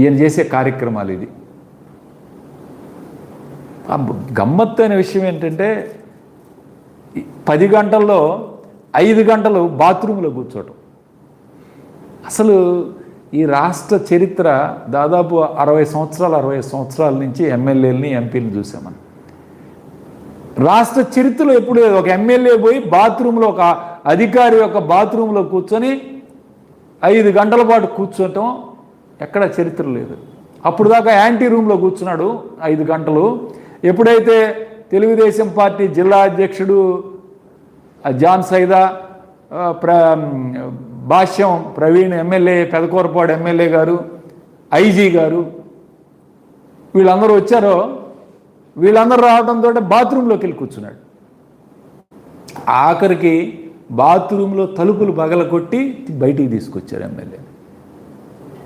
ఈయన చేసే కార్యక్రమాలు ఇది. గమ్మత్తు అనే విషయం ఏంటంటే 10 గంటల్లో 5 గంటలు బాత్రూంలో కూర్చోవటం. అసలు ఈ రాష్ట్ర చరిత్ర దాదాపు 60 సంవత్సరాల నుంచి ఎమ్మెల్యేలని ఎంపీలను చూసాం మనం. రాష్ట్ర చరిత్రలో ఎప్పుడు ఒక ఎమ్మెల్యే పోయి బాత్రూంలో, ఒక అధికారి యొక్క బాత్రూంలో కూర్చొని 5 గంటల పాటు కూర్చోటం ఎక్కడ చరిత్ర లేదు. అప్పుడు దాకా యాంటీ రూమ్లో కూర్చున్నాడు 5 గంటలు. ఎప్పుడైతే తెలుగుదేశం పార్టీ జిల్లా అధ్యక్షుడు జాన్ సైదా, భాష్యం ప్రవీణ్ ఎమ్మెల్యే, పెదకూరపాడు ఎమ్మెల్యే గారు, ఐజీ గారు వీళ్ళందరూ వచ్చారో, వీళ్ళందరూ రావడంతో బాత్రూంలోకి వెళ్ళి కూర్చున్నాడు. ఆఖరికి బాత్రూంలో తలుపులు పగలగొట్టి బయటికి తీసుకొచ్చారు ఎమ్మెల్యే.